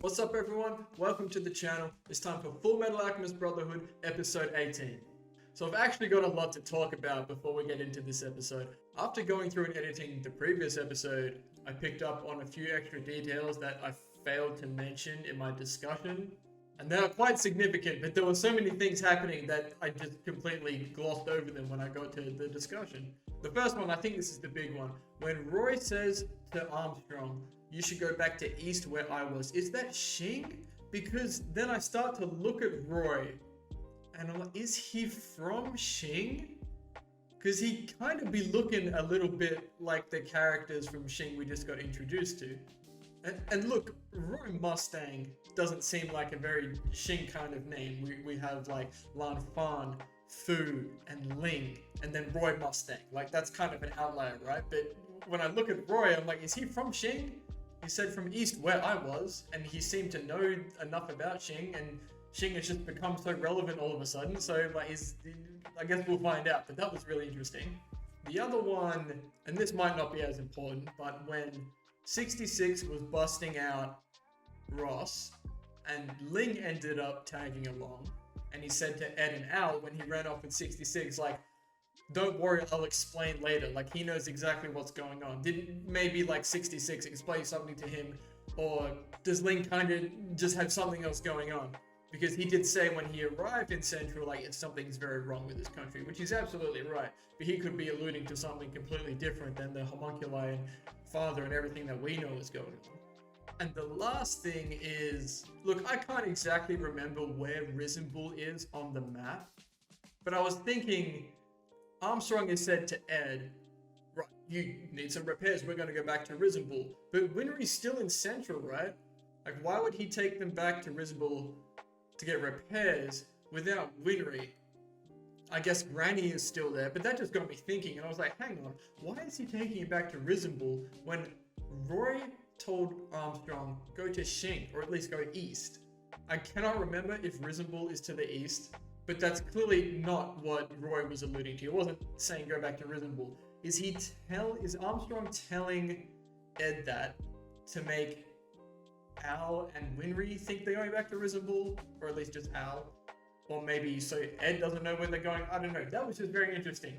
What's up everyone? Welcome to the channel. It's time for Fullmetal Alchemist Brotherhood episode 18. So I've actually got a lot to talk about before we get into this episode. After going through and editing the previous episode, I picked up on a few extra details that I failed to mention in my discussion. And they are quite significant, but there were so many things happening that I just completely glossed over them when I got to the discussion. The first one, I think this is the big one. When Roy says to Armstrong, you should go back to East where I was. Is that Xing? Because then I start to look at Roy and I'm like, is he from Xing? Because he kind of be looking a little bit like the characters from Xing we just got introduced to. And look, Roy Mustang doesn't seem like a very Xing kind of name. We have like Lan Fan, Fu, and Ling, and then Roy Mustang. Like that's kind of an outlier, right? But when I look at Roy, I'm like, is he from Xing? He said from East where I was, and he seemed to know enough about Xing, and Xing has just become so relevant all of a sudden. So like, I guess we'll find out. But that was really interesting. The other one, and this might not be as important, but when 66 was busting out Ross, and Ling ended up tagging along, and he said to Ed and Al when he ran off with 66, like, don't worry, I'll explain later. Like, he knows exactly what's going on. Didn't maybe like 66 explain something to him, or does Ling kind of just have something else going on? Because he did say when he arrived in Central, like, something's very wrong with this country, which is absolutely right. But he could be alluding to something completely different than the homunculi and father and everything that we know is going on. And the last thing is, look, I can't exactly remember where Risenbull is on the map, but I was thinking, Armstrong has said to Ed, right, you need some repairs, we're going to go back to Risenbull. But Winry's still in Central, right? Like, why would he take them back to Risenbull to get repairs without Winry? I guess Granny is still there, but that just got me thinking, and I was like, hang on, why is he taking it back to Risenbull when Roy told Armstrong, go to Xing, or at least go east? I cannot remember if Risenbull is to the east, but that's clearly not what Roy was alluding to. He wasn't saying go back to Risenbull. Is Armstrong telling Ed that to make Al and Winry think they're going back to Risenbull, or at least just Al? Or maybe so Ed doesn't know where they're going. I don't know. That was just very interesting.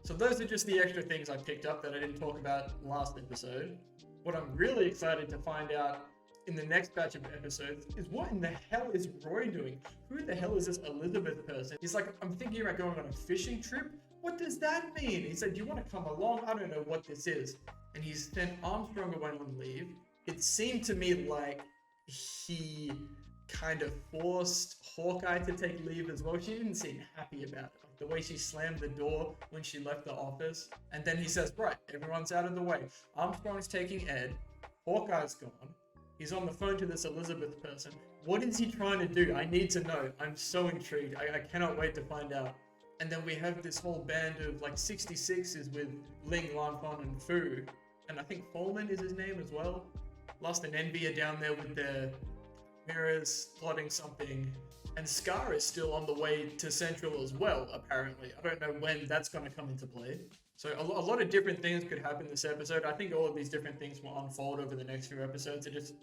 So those are just the extra things I picked up that I didn't talk about last episode. What I'm really excited to find out in the next batch of episodes is what in the hell is Roy doing? Who the hell is this Elizabeth person? He's like, I'm thinking about going on a fishing trip. What does that mean? He said, do you want to come along? I don't know what this is. And he's sent Armstrong away on leave. It seemed to me like he kind of forced Hawkeye to take leave as well. She didn't seem happy about it. Like the way she slammed the door when she left the office. And then he says, right, everyone's out of the way. Armstrong's taking Ed. Hawkeye's gone. He's on the phone to this Elizabeth person. What is he trying to do? I need to know. I'm so intrigued. I cannot wait to find out. And then we have this whole band of like 66s with Ling, Lanfan, and Fu. And I think Folman is his name as well. Lust and Envy are down there with their mirrors plotting something. And Scar is still on the way to Central as well, apparently. I don't know when that's going to come into play. So a lot of different things could happen this episode. I think all of these different things will unfold over the next few episodes. It just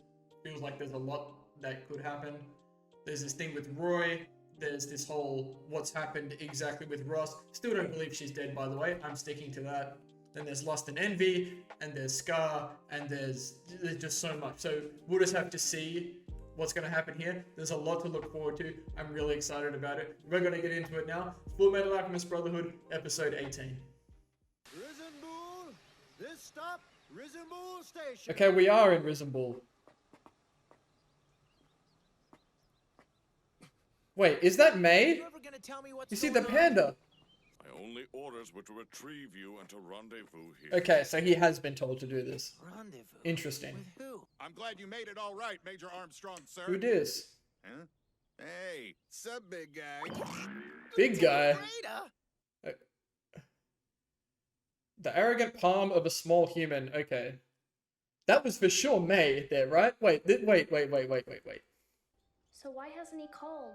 feels like there's a lot that could happen. There's this thing with Roy. There's this whole what's happened exactly with Ross. Still don't believe she's dead, by the way. I'm sticking to that. Then there's Lust and Envy, and there's Scar, and there's just so much. So we'll just have to see what's going to happen here. There's a lot to look forward to. I'm really excited about it. We're going to get into it now. Fullmetal Alchemist Brotherhood, episode 18. Risenbull, this stop, Risenbull Station. Okay, we are in Risenbull. Wait, is that May? You see the panda? My only orders were to retrieve you and to rendezvous here. Okay, so he has been told to do this. Rendezvous? Interesting. With who? I'm glad you made it all right, Major Armstrong, sir. Who dis? Huh? Hey, sup, big guy? Big guy. The arrogant palm of a small human. Okay. That was for sure May there, right? Wait. So why hasn't he called?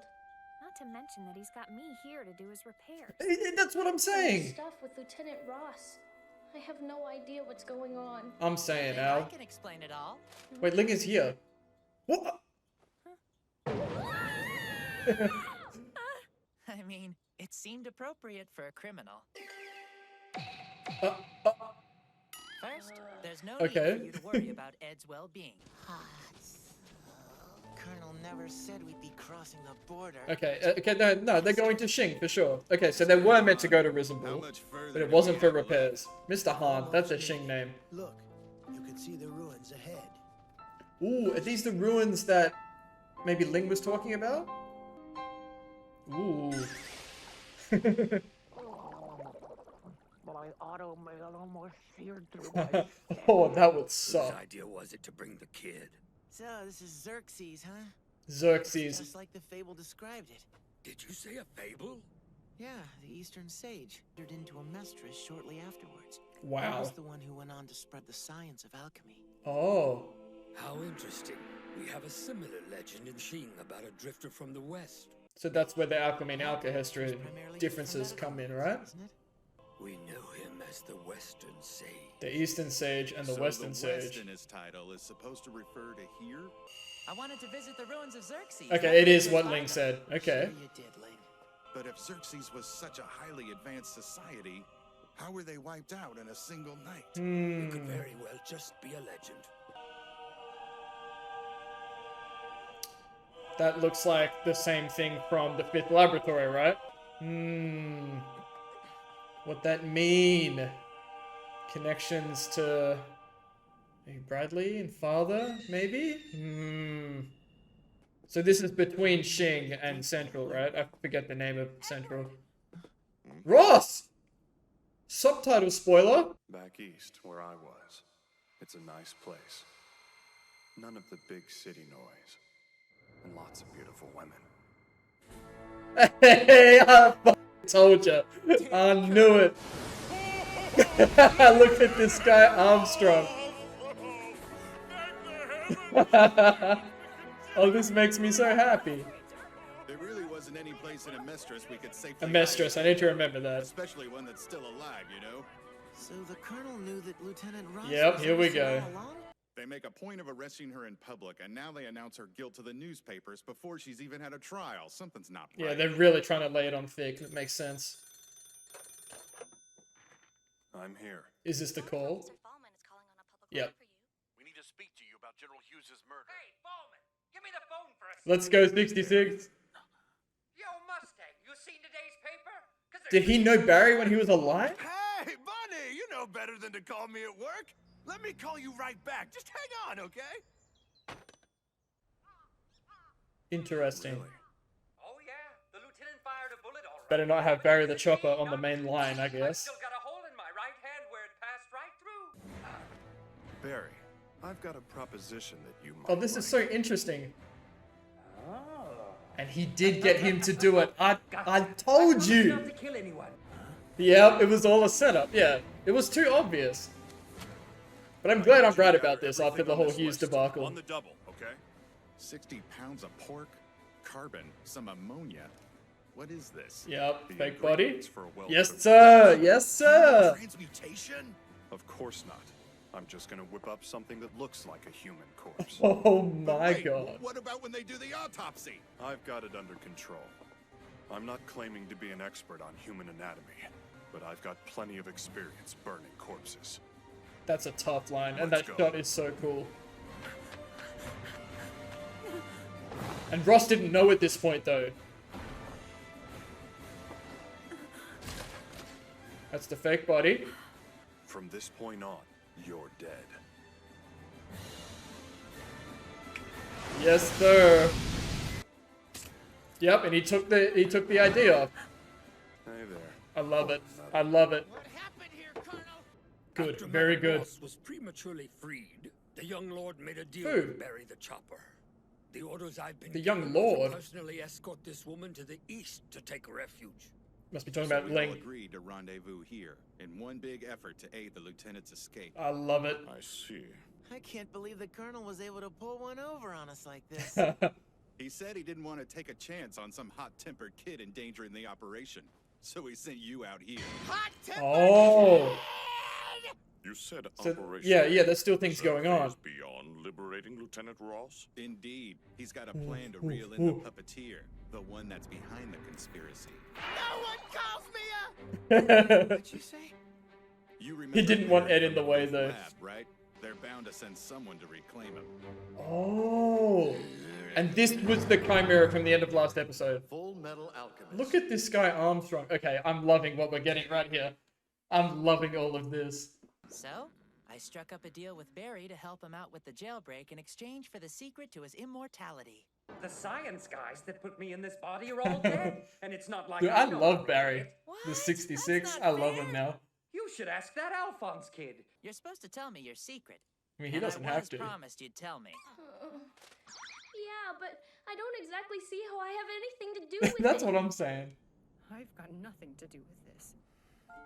Not to mention that he's got me here to do his repairs. That's what I'm saying. Stuff with Lieutenant Ross. I have no idea what's going on. I'm saying, I Al. can explain it all. Wait, Ling is here. What? I mean, it seemed appropriate for a criminal. Uh, uh, First, there's no Okay. need for you to worry about Ed's well-being. Colonel never said we'd be crossing the border. okay, no, they're going to Shing for sure. Okay, so they were meant to go to Risenbul, but it wasn't for repairs. Mr. Han, that's a Shing name. Look, you can see the ruins ahead. Ooh, are these the ruins that maybe Ling was talking about? Ooh. Oh, that would Whose suck. idea was it to bring the kid? So, this is Xerxes, huh? Xerxes. Just like the fable described it. Did you say a fable? Yeah, the Eastern Sage turned into a mistress shortly afterwards. He Wow. was the one who went on to spread the science of alchemy. Oh. How interesting. We have a similar legend in Xing about a drifter from the west. So that's where the alchemy and alchemy differences come in, right? Isn't it? We know him as the Western Sage. The Eastern Sage and the Western the West Sage. in his title is supposed to refer to here? I wanted to visit the ruins of Xerxes. Okay, it is what Ling said. Okay. Sure you did, Ling. But if Xerxes was such a highly advanced society, how were they wiped out in a single night? It could very well just be a legend. That looks like the same thing from the Fifth Laboratory, right? What that mean? Connections to maybe Bradley and father, maybe? So this is between Xing and Central, right? I forget the name of Central. Ross! Subtitle spoiler? Back east, where I was. It's a nice place. None of the big city noise. And lots of beautiful women. Hey, I told you. I knew it. Look at this guy, Armstrong. Oh, this makes me so happy. There really wasn't any place in Amestris we could safely A mistress, I hide, need to remember that. especially one that's still alive, you know? So the Colonel knew that Lieutenant Ross Yep, was here we innocent go. all along? They make a point of arresting her in public, and now they announce her guilt to the newspapers before she's even had a trial. Something's not right. Yeah, they're really trying to lay it on thick. That makes sense. I'm here. Is this the call? Yep. We need to speak to you about General Hughes's murder. Hey, Bowman, give me the phone for a second. Let's go 66. Yo, Mustang, you seen today's paper? Did he know Barry when he was alive? Hey, Bunny, you know better than to call me at work. Let me call you right back. Just hang on, okay? Interesting. Oh, yeah, the lieutenant fired a bullet, all right. Better not have Barry the Chopper on the main line, I I've guess. still got a hole in my right hand where it passed right through. Barry, I've got a proposition that you might Oh, this is so like. interesting. And he did get him to do it. I told you. Not to kill anyone. Yep, it was all a setup. Yeah, it was too obvious. But I'm glad I'm right about this after the whole Hughes debacle. On the double, okay? 60 pounds of pork, carbon, some ammonia. What is this? Yep, The fake body. ingredients for a Yes, well-cooked sir. Yes, sir. Transmutation? Of course not. I'm just gonna whip up something that looks like a human corpse. Oh my Wait, god. What about when they do the autopsy? I've got it under control. I'm not claiming to be an expert on human anatomy, but I've got plenty of experience burning corpses. That's a tough line, and Let's that go. shot is so cool. And Ross didn't know at this point, though. That's the fake body. From this point on, you're dead. Yes, sir. Yep, and he took the idea. Hey there. I love it. I love it. What happened here, Colonel? Good, After very Madam good. Ross was prematurely freed, the young lord made a deal Who? with Barry the Chopper. The orders I've been The young given were to lord? personally escort this woman to the east to take refuge. Must be talking So about we all Ling. agreed to rendezvous here in one big effort to aid the lieutenant's escape. I love it. I see. I can't believe the Colonel was able to pull one over on us like this. He said he didn't want to take a chance on some hot-tempered kid endangering the operation, so he sent you out here. Hot temper! Oh. You said So, operation. yeah, there's still things So going on. phase beyond liberating Lieutenant Ross? Indeed, he's got a plan to reel in the puppeteer. The one that's behind the conspiracy. No one calls me a... What'd you say? You remember didn't want Barry Ed in from the way, Booth though. Lab, right? They're bound to send someone to reclaim him. Oh. And this was the Chimera from the end of last episode. Fullmetal Alchemist. Look at this guy Armstrong. Okay, I'm loving what we're getting right here. I'm loving all of this. So, I struck up a deal with Barry to help him out with the jailbreak in exchange for the secret to his immortality. The science guys that put me in this body are all dead, and it's not like Dude, I know love how to Barry. make it. The What? 66. That's I not love fair. him now. You should ask that Alphonse kid. You're supposed to tell me your secret. I mean, he And doesn't I have was to. promised you'd tell me. Yeah, but I don't exactly see how I have anything to do with it. That's what I'm saying. I've got nothing to do with this.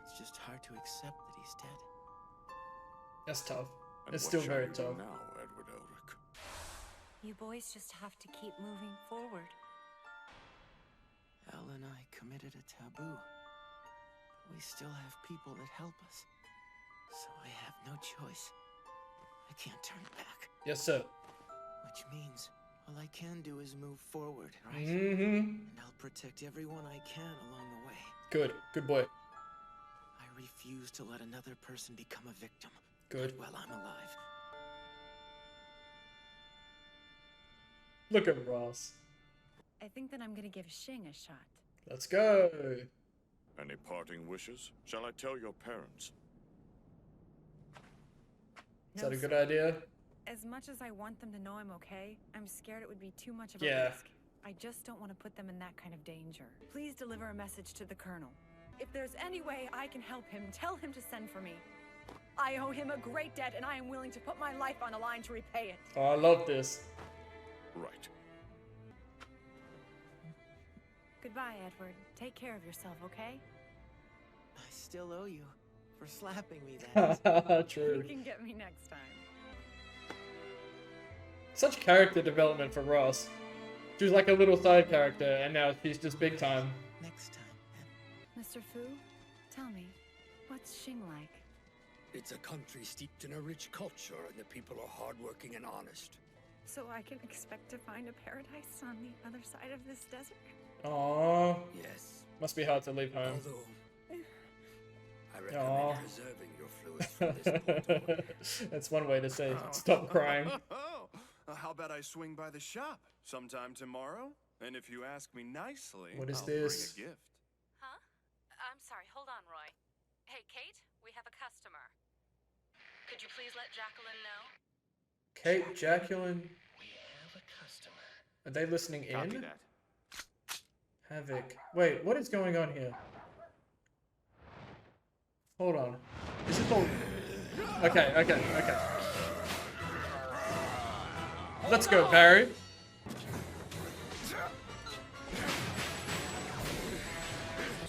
It's just hard to accept that he's dead. That's tough. And It's what still shall very you do tough. now, Edward Elric? You boys just have to keep moving forward. Elle and I committed a taboo. We still have people that help us. So I have no choice. I can't turn back. Yes, sir. Which means all I can do is move forward, right? Mm-hmm. And I'll protect everyone I can along the way. Good. Good boy. I refuse to let another person become a victim. Good. While I'm alive. Look at Ross. I think that I'm gonna give Xing a shot. Let's go. Any parting wishes? Shall I tell your parents? Is that a good sir. idea? As much as I want them to know I'm okay, I'm scared it would be too much of a Yeah. risk. I just don't want to put them in that kind of danger. Please deliver a message to the Colonel. If there's any way I can help him, tell him to send for me. I owe him a great debt, and I am willing to put my life on the line to repay it. Oh, I love this. Right. Goodbye, Edward. Take care of yourself, okay? I still owe you for slapping me that. You True. can get me next time. Such character development for Ross. She was like a little side character, and now she's just big time. Next time, then. Mr. Fu, tell me, what's Xing like? It's a country steeped in a rich culture, and the people are hardworking and honest. So I can expect to find a paradise on the other side of this desert? Aww. Yes. Must be hard to leave home. Although, I Aw. recommend preserving your fluids from this point on. That's one way to say stop crying. How about I swing by the shop sometime tomorrow? And if you ask me nicely, What is I'll this? bring a gift. Huh? I'm sorry, hold on, Roy. Hey, Kate, we have a customer. Could you please let Jacqueline know? Kate, Jacqueline, We have a customer. are they listening Copy in? that. Havoc. Wait, what is going on here? Hold on. Is it all... Okay. Let's go, Barry.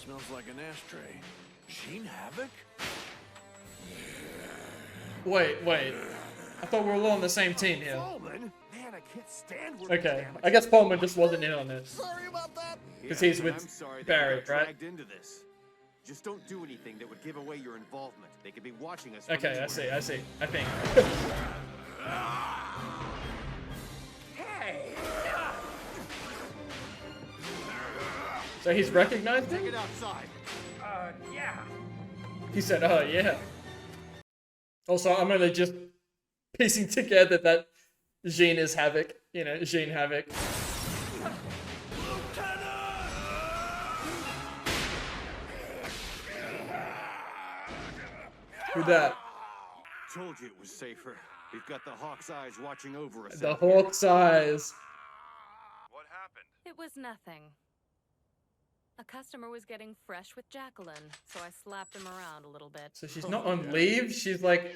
Smells like an ashtray. Gene Havoc? Wait. I thought we were all on the same team here. Bowman? Man, I can't stand working Okay, damage. I guess Pullman just wasn't in on this. Sorry about that. 'Cause he's and with I'm sorry that Barry, you got right? dragged into this. Just don't do anything that would give away your involvement. They could be watching us. Okay, I see. I think. Hey! So he's recognized Take him? it outside. Yeah. He said, oh, yeah. Also, I'm only just piecing together that Jean is Havoc. You know, Jean Havoc. Who that? Told you it was safer. We've got the Hawk's eyes watching over us. The out here. Hawk's eyes. What happened? It was nothing. A customer was getting fresh with Jacqueline, so I slapped him around a little bit. So she's not on leave? She's like...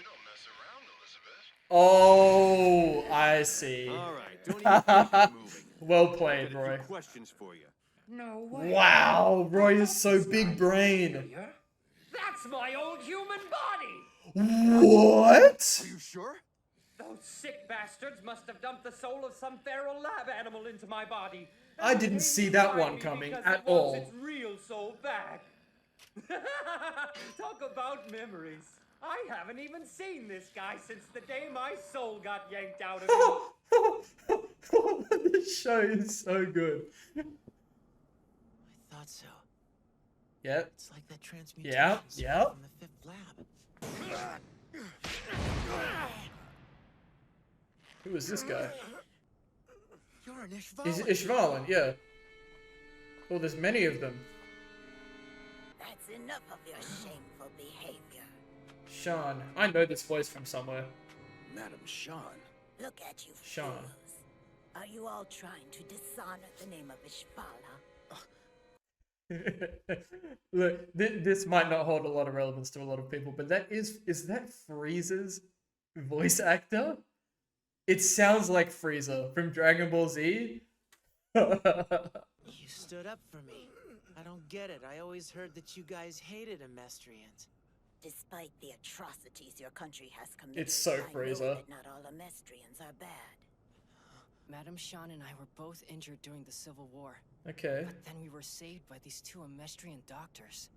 Oh, I see. All right, don't even keep moving. Well I've played, got a few Roy. questions for you. No way. Wow, Roy is so big brain. That's my old human body! What? Are you sure? Those sick bastards must have dumped the soul of some feral lab animal into my body. I didn't see that one coming at all. Its real soul back. Talk about memories. I haven't even seen this guy since the day my soul got yanked out of him. This show is so good. thought so. Yep. It's like that transmutation Yep. spell Yep. from the 5th lab. Who is this guy? You're an He's Ishvalan. Ishvalan, yeah. Well, there's many of them. That's enough of your shameful behavior. Sean. I know this voice from somewhere. Madam Sean. Look at you Sean. fools. Are you all trying to dishonor the name of Ishvala? Look, this might not hold a lot of relevance to a lot of people, but is that Frieza's voice actor? It sounds like Frieza from Dragon Ball Z. You stood up for me. I don't get it. I always heard that you guys hated Amestrians. Despite the atrocities your country has committed, It's so I know Frieza. that not all Amestrians are bad. Madam Sean and I were both injured during the Civil War. Okay. But then we were saved by these 2 Amestrian doctors.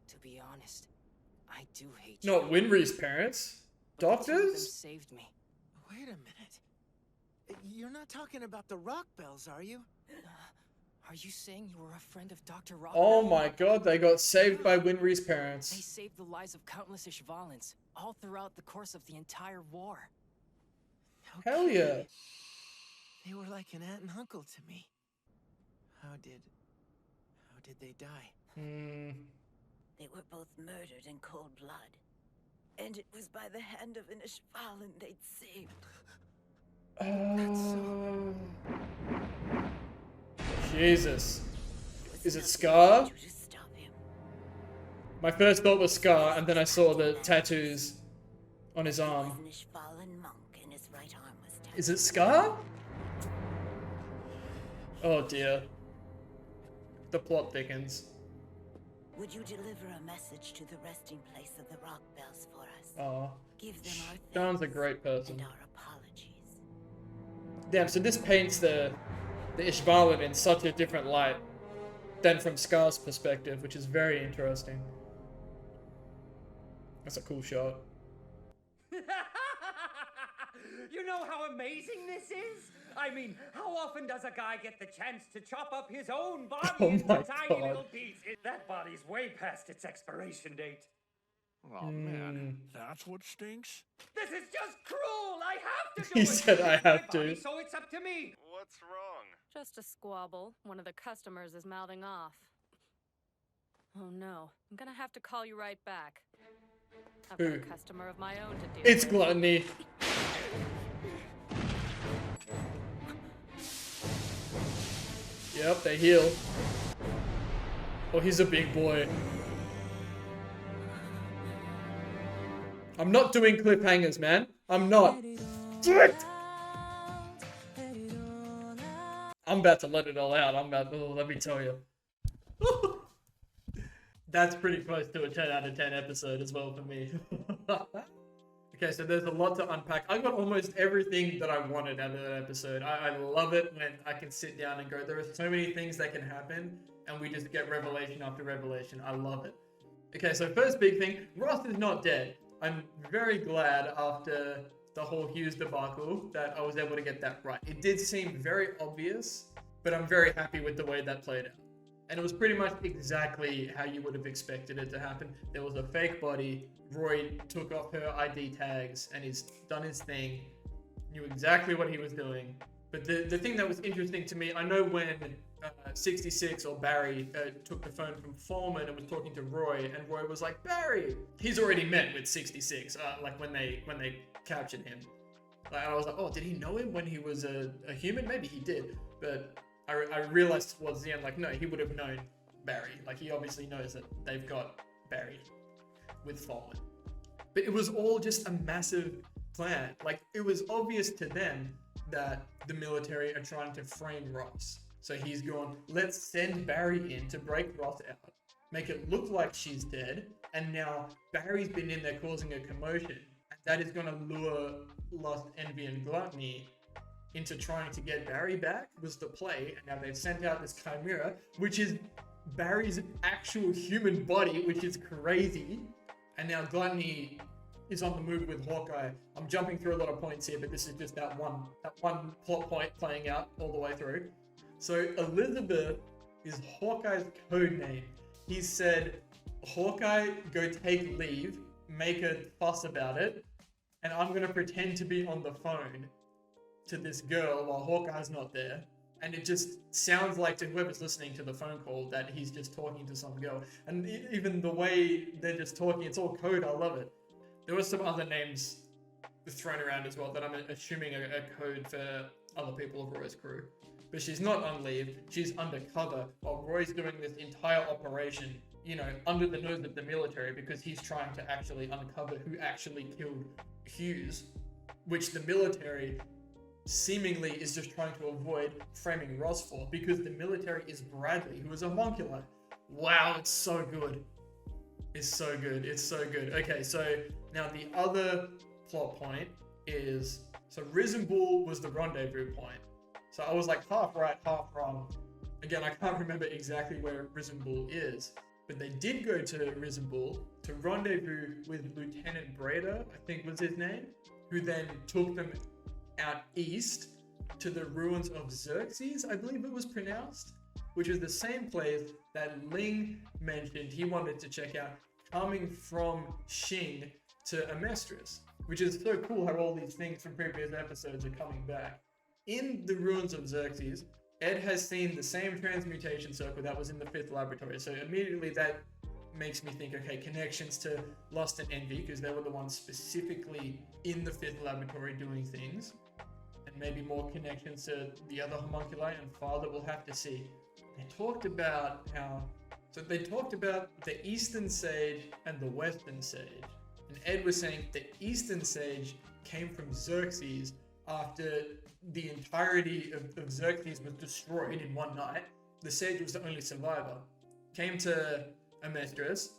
To be honest, I do hate you. Not Winry's parents. But the 2 of them Doctors? saved me. Wait a minute. You're not talking about the Rock Bells, are you? Are you saying you were a friend of Dr. Rock? Oh my god, they got saved by Winry's They parents. saved the lives of countless Ishvalans, all throughout the course of the entire war. Hell yeah. They were like an aunt and uncle to me. How did they die? They were both murdered in cold blood. And it was by the hand of an Ishvalan they'd saved. Jesus. Is it Scar? You to stop him. My first thought was Scar, and then I saw the tattoos on his He was arm. an Ishvalan monk and his right arm was tattooed. Is it Scar? Oh dear. The plot thickens. Would you deliver a message to the resting place of the Rock Bells for us? Oh. Give them our Sean's a thanks great person. and our apologies. Damn, so this paints the Ishvalan in such a different light than from Scar's perspective, which is very interesting. That's a cool shot. You know how amazing this is? I mean, how often does a guy get the chance to chop up his own body Oh into my tiny God. little pieces? That body's way past its expiration date. Oh man, that's what stinks? This is just cruel! I have to do He it! said I It's my have to. body, so it's up to me! What's wrong? Just a squabble. One of the customers is mouthing off. Oh no, I'm gonna have to call you right back. I've got a Who? customer of my own to deal It's with. Gluttony. Yep, they heal. Oh, he's a big boy. I'm not doing cliffhangers, man. I'm not. I'm about to let it all out. Let me tell you. That's pretty close to a 10 out of 10 episode as well for me. Okay, so there's a lot to unpack. I got almost everything that I wanted out of that episode. I love it when I can sit down and go, there are so many things that can happen, and we just get revelation after revelation. I love it. Okay, so first big thing, Ross is not dead. I'm very glad after the whole Hughes debacle that I was able to get that right. It did seem very obvious, but I'm very happy with the way that played out. And it was pretty much exactly how you would have expected it to happen. There was a fake body. Roy took off her ID tags and he's done his thing. Knew exactly what he was doing. But the thing that was interesting to me, I know when 66 or Barry took the phone from Foreman and was talking to Roy, and Roy was like, Barry! He's already met with 66, like when they captured him. Like, I was like, oh, did he know him when he was a human? Maybe he did. But I realized towards the end, like, no, he would have known Barry. Like, he obviously knows that they've got Barry with Foreman. But it was all just a massive plan. Like, it was obvious to them that the military are trying to frame Ross. So he's gone, let's send Barry in to break Ross out, make it look like she's dead, and now Barry's been in there causing a commotion. And that is going to lure Lust, Envy, and Gluttony into trying to get Barry back, was the play. And now they've sent out this chimera, which is Barry's actual human body, which is crazy. And now Gluttony is on the move with Hawkeye. I'm jumping through a lot of points here, but this is just that one plot point playing out all the way through. So Elizabeth is Hawkeye's code name. He said, Hawkeye, go take leave, make a fuss about it, and I'm gonna pretend to be on the phone to this girl while Hawkeye's not there. And it just sounds like to whoever's listening to the phone call that he's just talking to some girl. And even the way they're just talking, it's all code, I love it. There were some other names thrown around as well that I'm assuming are code for other people of Roy's crew. But she's not on leave, she's undercover while Roy's doing this entire operation, you know, under the nose of the military because he's trying to actually uncover who actually killed Hughes, which the military seemingly is just trying to avoid framing Ross for because the military is Bradley, who is a homuncular. Wow, it's so good. It's so good. It's so good. Okay, so now the other plot point is, so Risen Bull was the rendezvous point. So I was like half right, half wrong. Again, I can't remember exactly where Risen Bull is, but they did go to Risen Bull to rendezvous with Lieutenant Breda, I think was his name, who then took them out east to the ruins of Xerxes, I believe it was pronounced, which is the same place that Ling mentioned he wanted to check out coming from Xing to Amestris, which is so cool how all these things from previous episodes are coming back. In the ruins of Xerxes, Ed has seen the same transmutation circle that was in the 5th laboratory, so immediately that makes me think, okay, connections to Lust and Envy, because they were the ones specifically in the 5th laboratory doing things, and maybe more connections to the other homunculi, and Father will have to see. They talked about the Eastern Sage and the Western Sage, and Ed was saying the Eastern Sage came from Xerxes after the entirety of Xerxes was destroyed in one night. The Sage was the only survivor. Came to Amestris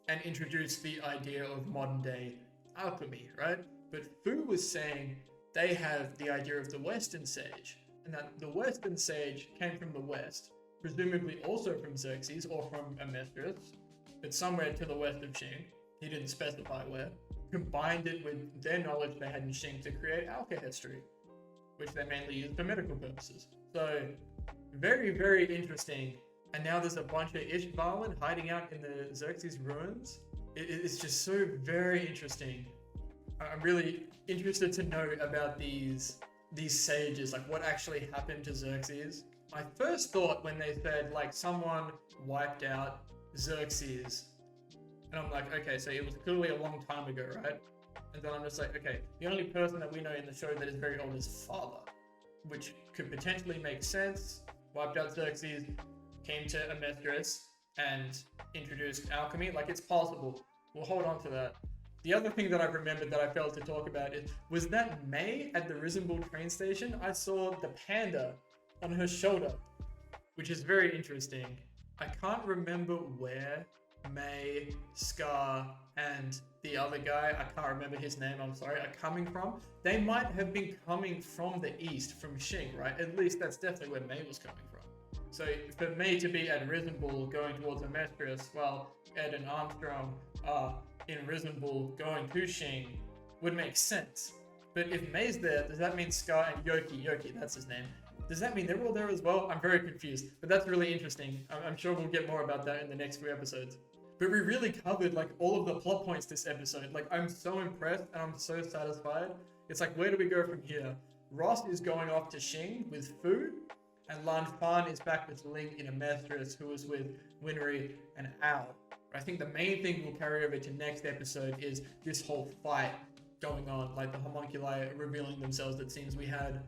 and introduced the idea of modern day alchemy, right? But Fu was saying they have the idea of the Western Sage, and that the Western Sage came from the West, presumably also from Xerxes or from Amestris, but somewhere to the west of Xing. He didn't specify where. Combined it with their knowledge they had in Xing to create alchemy, which they mainly used for medical purposes. So, very, very interesting. And now there's a bunch of Ishvalan hiding out in the Xerxes ruins. It's just so very interesting. I'm really interested to know about these sages, like what actually happened to Xerxes. My first thought when they said like someone wiped out Xerxes, and I'm like, okay, so it was clearly a long time ago, right? And then I'm just like, okay, the only person that we know in the show that is very old is Father, which could potentially make sense. Wiped out Xerxes, came to Amestris, and introduced alchemy. Like, it's possible. We'll hold on to that. The other thing that I remembered that I failed to talk about was that May at the Risen Bull train station, I saw the panda on her shoulder, which is very interesting. I can't remember where May, Scar, and the other guy, I can't remember his name, I'm sorry, are coming from. They might have been coming from the east, from Xing, right? At least that's definitely where May was coming from. So for May to be at Risen Bull going towards Amestris, while Ed and Armstrong are in Risen Bull going to Xing, would make sense. But if May's there, does that mean Scar and Yoki, that's his name, does that mean they're all there as well? I'm very confused, but that's really interesting. I'm sure we'll get more about that in the next few episodes. But we really covered like all of the plot points this episode. Like, I'm so impressed and I'm so satisfied. It's like, where do we go from here? Ross is going off to Xing with Fu, and Lan Fan is back with Ling in Amestris, who is with Winry and Al. But I think the main thing we'll carry over to next episode is this whole fight going on, like the homunculi revealing themselves. It seems we had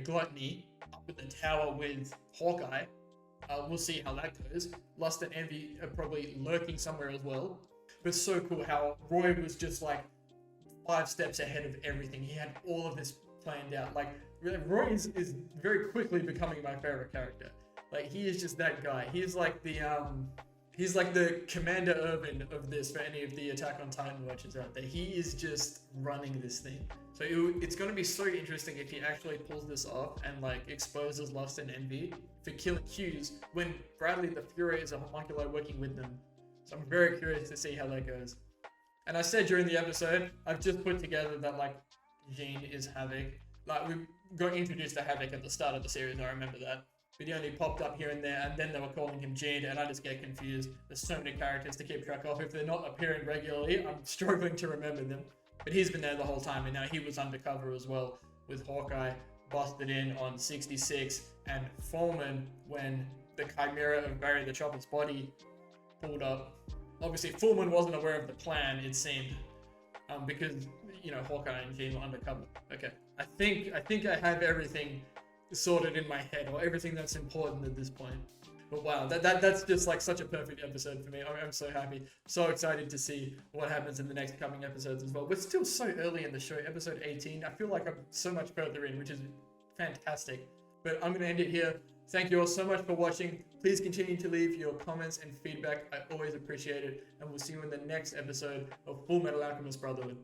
Gluttony up at the tower with Hawkeye. We'll see how that goes. Lust and Envy are probably lurking somewhere as well. But so cool how Roy was just like 5 steps ahead of everything. He had all of this planned out. Like, Roy is very quickly becoming my favorite character. Like, he is just that guy. He's like the Commander Irvin of this for any of the Attack on Titan watchers out there. He is just running this thing. So it's going to be so interesting if he actually pulls this off and like exposes Lust and Envy for killing Hughes when Bradley the Fury is a homunculi working with them. So I'm very curious to see how that goes. And I said during the episode, I've just put together that like Jean is Havoc. Like, we got introduced to Havoc at the start of the series, I remember that. but he only popped up here and there, and then they were calling him Gene, and I just get confused. There's so many characters to keep track of. If they're not appearing regularly, I'm struggling to remember them. But he's been there the whole time, and now he was undercover as well with Hawkeye, busted in on 66, and Foreman when the Chimera of Barry the Chopper's body pulled up. Obviously, Foreman wasn't aware of the plan, it seemed, because, you know, Hawkeye and Jean were undercover. Okay, I think I have everything sorted in my head, or everything that's important at this point. But wow, that's just like such a perfect episode for me. I'm so happy, so excited to see what happens in the next coming episodes as well. We're still so early in the show, episode 18. I feel like I'm so much further in, which is fantastic. But I'm gonna end it here. Thank you all so much for watching. Please continue to leave your comments and feedback. I always appreciate it. And we'll see you in the next episode of Fullmetal Alchemist Brotherhood.